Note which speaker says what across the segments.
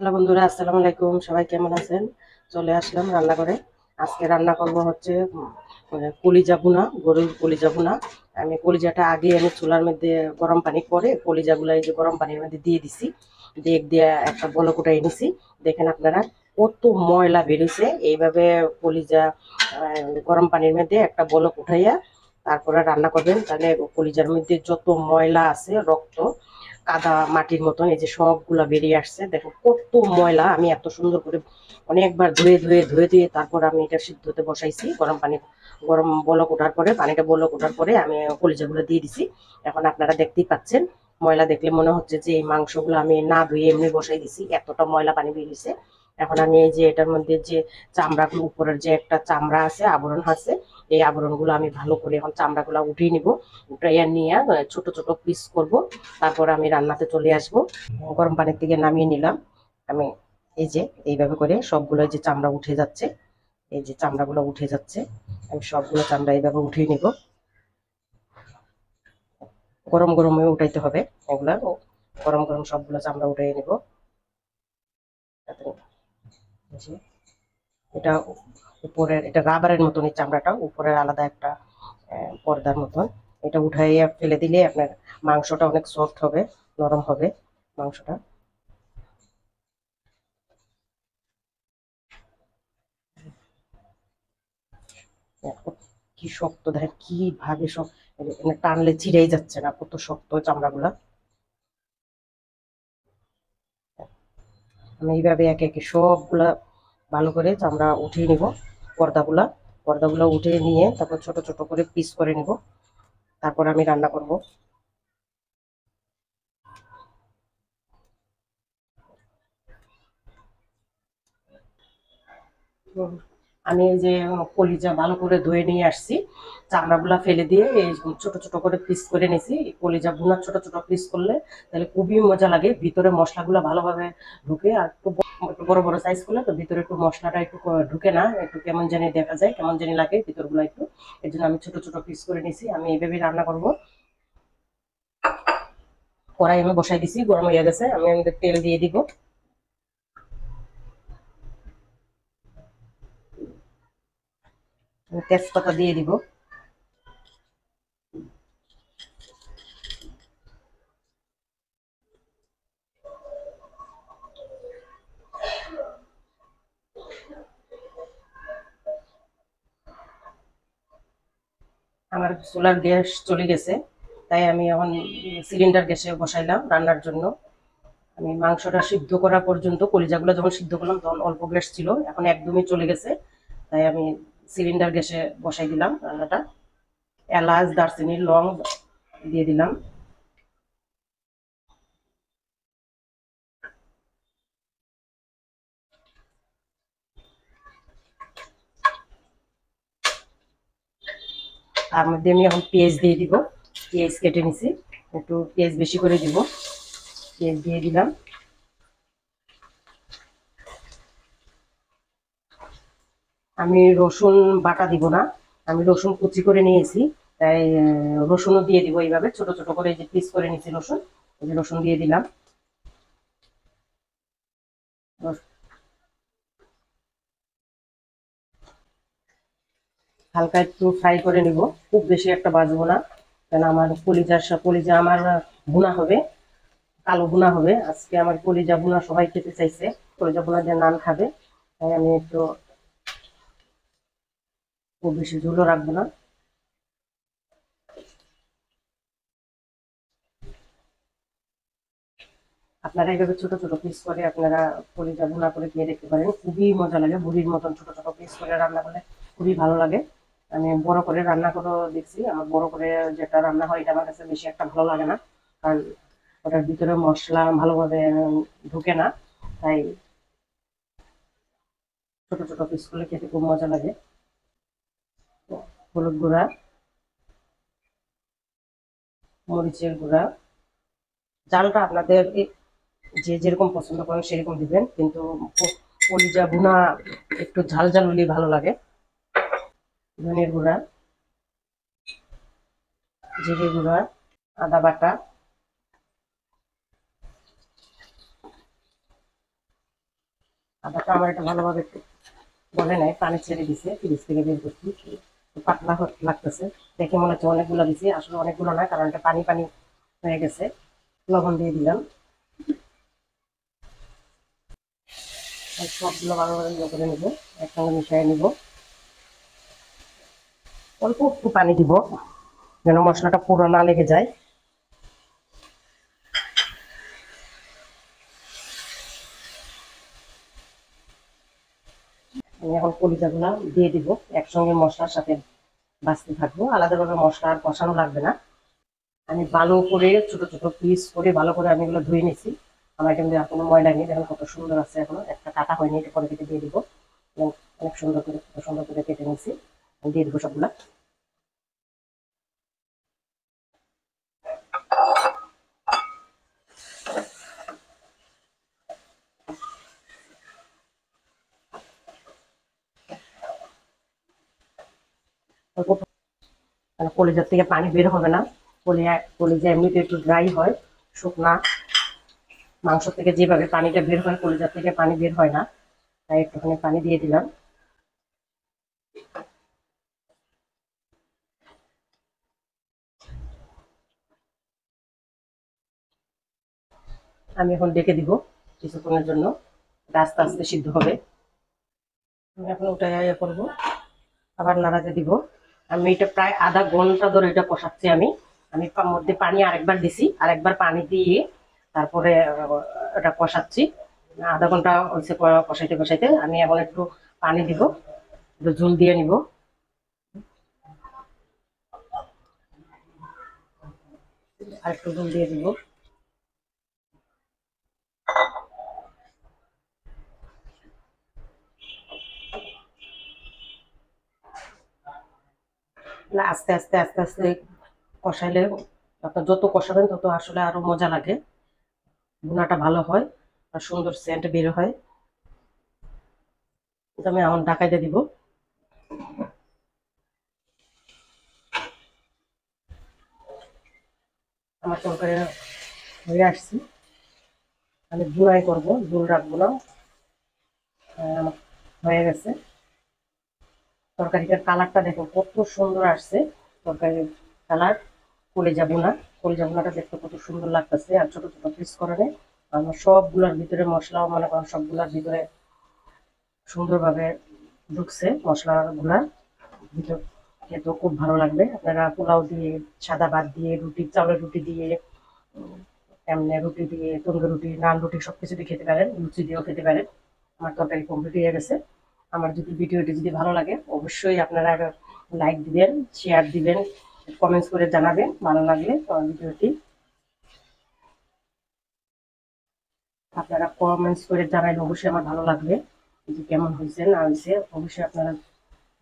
Speaker 1: Hello বন্ধুরা, আসসালামু আলাইকুম। সবাই কেমন আছেন? চলে আসলাম রান্না করে। আজকে রান্না করব হচ্ছে কলিজা ভুনা, গরুর কলিজা ভুনা। আমি চুলার মধ্যে গরম পানি করে কলিজাগুলো এই যে গরম পানির মধ্যে দিয়ে দিছি। দিয়ে একটা বলক উঠাই নিছি। দেখেন আপনারা কত ময়লা বেরিয়েছে। এইভাবে কলিজা গরম পানির মধ্যে একটা বলক উঠাইয়া তারপরে রান্না করবেন, তাহলে কলিজার মধ্যে যত ময়লা আছে, রক্ত কাদা মাটির মতন এই যে সবগুলা বেরিয়ে আসছে। দেখো কত ময়লা। আমি এত সুন্দর করে অনেকবার ধুয়ে তারপর আমি এটা সিদ্ধ হতে বসাইছি। গরম বলক ওঠার পরে, পানিটা বলক ওঠার পরে আমি কলিজাগুলো দিয়ে দিছি। এখন আপনারা দেখতেই পাচ্ছেন, ময়লা দেখলে মনে হচ্ছে যে এই মাংসগুলো আমি না ধুয়ে এমনি বসাই দিছি, এতটা ময়লা পানি বেরিয়েছে। এখন আমি এই যে এটার মধ্যে যে চামড়াগুলো, উপরের যে একটা চামড়া আছে, আবরণ আছে, এই আবরণগুলো আমি ভালো করে এখন চামড়াগুলো উঠিয়ে নিব। উঠাইয়া নিয়ে ছোট ছোট পিস করব। তারপর আমি রান্নাতে চলে আসব। গরম পানির থেকে নামিয়ে নিলাম আমি। এই যে এইভাবে করে সবগুলো যে চামড়া উঠে যাচ্ছে, এই যে চামড়াগুলো উঠে যাচ্ছে, আমি সবগুলো চামড়া এইভাবে উঠিয়ে নিব। গরম গরমে উঠাইতে হবে এগুলা। গরম গরম সবগুলো চামড়া উঠিয়ে নিব। এটা উপরের, এটা রাবারের মতন এই চামড়াটা, উপরের আলাদা একটা পর্দার মতন। এটা উঠাইয়া ফেলে দিলে আপনার মাংসটা অনেক সফট হবে, নরম হবে মাংসটা। দেখো কি শক্ত, দেখেন কিভাবে সব টানলে ছিঁড়েই যাচ্ছে না, কত শক্ত চামড়াগুলা। আমি এইভাবে একে একে সবগুলা ভালো করে চামড়া উঠিয়ে নিব। পর্দাগুলা পর্দাগুলো উঠিয়ে নিয়ে তারপর ছোট ছোট করে পিস করে নিব। তারপর আমি রান্না করব। আমি এই যে কলিজা ভালো করে ধুয়ে নিয়ে আসছি, চামড়াগুলা ফেলে দিয়ে এই ছোট ছোট করে পিস করে নিয়েছি। কলিজা ভুনা ছোট ছোট পিস করলে তাহলে খুবই মজা লাগে, ভিতরে মশলাগুলো ভালোভাবে ঢুকে। আর একটু বড় বড় সাইজ করলে তো ভিতরে একটু মশলাটা একটু ঢুকে না, একটু কেমন জানি দেখা যায়, কেমন জানি লাগে ভিতরগুলো একটু। এই জন্য আমি ছোট ছোট পিস করে নিয়েছি। আমি এইভাবে রান্না করব। কড়াই আমি বসাই দিছি, গরম হয়ে গেছে। আমি তেল দিয়ে দিব। তেজপাতা দিয়ে দিব। আমার সোলার গ্যাস চলে গেছে, তাই আমি এখন সিলিন্ডার গ্যাসে বসাইলাম রান্নার জন্য। আমি মাংসটা সিদ্ধ করা পর্যন্ত, কলিজাগুলো যখন সিদ্ধ করলাম তখন অল্প গ্যাস ছিল, এখন একদমই চলে গেছে। তাই আমি সিলিন্ডার গ্যাসে বসাই দিলাম রান্নাটা। এলাচ, দারচিনি, লং দিয়ে দিলাম। তার মধ্যে আমি এখন পেঁয়াজ দিয়ে দিব। পেঁয়াজ কেটে নিছি, একটু পেঁয়াজ বেশি করে দিব। পেঁয়াজ দিয়ে দিলাম। আমি রসুন বাটা দিব না, আমি রসুন কুচি করে নিয়েছি, তাই রসুনও দিয়ে দিব। এইভাবে ছোট ছোট করে যে পিস করে নিয়েছি রসুন, এই যে রসুন দিয়ে দিলাম। হালকা একটু ফ্রাই করে নিব, খুব বেশি একটা ভাজবো না, কেন আমার কলিজা আমার ভুনা হবে, কালো ভুনা হবে আজকে। আমার কলিজা ভুনা সবাই খেতে চাইছে, কলিজা ভুনা দিয়ে নান খাবে। তাই আমি একটু খুব বেশি ঝোলও রাখবো না। আপনারা এইভাবে ছোট ছোট পিস করে আপনারা কলিজা ভুনা করে খেয়ে দেখতে পারেন, খুবই মজা লাগে। বুড়ির মতন ছোট ছোট পিস করে রান্না করলে খুবই ভালো লাগে। আমি বড় করে রান্না করে দেখছি, আমার বড় করে যেটা রান্না হয় এটা আমার কাছে বেশি একটা ভালো লাগে না, কারণ ওটার ভিতরে মশলা ভালোভাবে ঢুকে না। তাই ছোট ছোট পিস করলে খেতে খুব মজা লাগে। হলুদ গুঁড়া, মরিচের গুঁড়া, জালটা আপনাদের যে যেরকম পছন্দ করেন সেরকম দিবেন, কিন্তু কলিজা ভুনা একটু ঝাল ঝাল হলেই ভালো লাগে। ধনের গুঁড়া, জিরে গুঁড়া, আদা বাটা, আদাটা আমার এটা ভালোভাবে একটু বলে নাই, পানি ছেড়ে দিছে, ফ্রিজ থেকে বের করছি, পাতলা লাগতেছে, দেখে মনে হচ্ছে অনেকগুলো দিছি, আসলে অনেকগুলো না, কারণ এটা পানি পানি হয়ে গেছে। লবণ দিয়ে দিলাম, সবগুলো ভালোভাবে ইয়ে করে নিব, একসঙ্গে মিশিয়ে নিব। অল্প একটু পানি দিব যেন মশলাটা পুরো না লেগে যায়। আমি এখন কলিজাগুলো দিয়ে দিব, একসঙ্গে মশলার সাথে বাঁচতে থাকবো, আলাদাভাবে মশলা আর কষানো লাগবে না। আমি ভালো করে ছোট ছোট পিস করে ভালো করে আমি এগুলো ধুয়ে নিছি। আমার কিন্তু আর কোনো ময়লা নেই, দেখুন কত সুন্দর আছে, এখনো একটা কাটা হয়নি, এটা পরে কেটে দিয়ে দিব। অনেক সুন্দর করে কত সুন্দর করে কেটে নিছি, দিয়ে দিব সবগুলা। মানে কলিজার থেকে পানি বের হবে না, কলিজা এমনিতে একটু ড্রাই হয়, শুকনা। মাংস থেকে যেভাবে পানিটা বের হয় কলিজার থেকে পানি বের হয় না, তাই একটুখানি পানি দিয়ে দিলাম। আমি এখন ডেকে দিব কিছুক্ষণের জন্য, আস্তে আস্তে সিদ্ধ হবে। আমি এখন ওটা ইয়ে করবো, আবার নাড়াতে দিব। আমি এটা প্রায় আধা ঘন্টা ধরে এটা কষাচ্ছি। আমি আমি মধ্যে পানি আরেকবার দিছি, আরেকবার পানি দিয়ে তারপরে এটা কষাচ্ছি। আধা ঘন্টা হচ্ছে কষাইতে কষাইতে। আমি এখন একটু পানি দিব, একটু ঝোল দিয়ে নিব। আর একটু ঝোল দিয়ে দিব। আস্তে আস্তে আস্তে আস্তে কষাইলে, আপনার যত কষাবেন তত আসলে আরো মজা লাগে, ভুনাটা ভালো হয় আর সুন্দর সেন্ট বের হয়। আমি এখন ঢাকাইতে দিব। আমার তরকারি হয়ে আসছি, আমি ভুনাই করবো, ঝোল রাখবো না। আমার হয়ে গেছে। তরকারিটার কালারটা দেখো কত সুন্দর আসছে, তরকারির কালার। কলিজা ভুনাটা দেখতে কত সুন্দর লাগতেছে, আর ছোট ছোট পিস করে আমার সবগুলোর ভিতরে মশলাও মনে করেন সবগুলোর ভিতরে সুন্দরভাবে ঢুকছে মশলাগুলা ভিতর। খেতেও খুব ভালো লাগবে। আপনারা পোলাও দিয়ে, সাদা ভাত দিয়ে, রুটি, চাউলের রুটি দিয়ে, এমনি রুটি দিয়ে, তন্দুরি রুটি, নান রুটি সবকিছু দিয়ে খেতে পারেন, লুচি দিয়েও খেতে পারেন। আমার তরকারি কমপ্লিট হয়ে গেছে। আমার যদি ভিডিওটি যদি ভালো লাগে অবশ্যই আপনারা লাইক দিবেন, শেয়ার দিবেন, কমেন্টস করে জানাবেন ভালো লাগলে আমার ভিডিওটি। আপনারা কমেন্টস করে জানাইলে অবশ্যই আমার ভালো লাগবে, যে কেমন হয়েছে না হয়েছে অবশ্যই আপনারা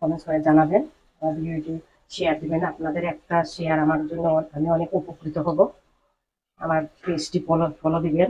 Speaker 1: কমেন্টস করে জানাবেন। আমার ভিডিওটি শেয়ার দিবেন, আপনাদের একটা শেয়ার আমার জন্য, আমি অনেক উপকৃত হব। আমার পেজটি ফলো দিবেন।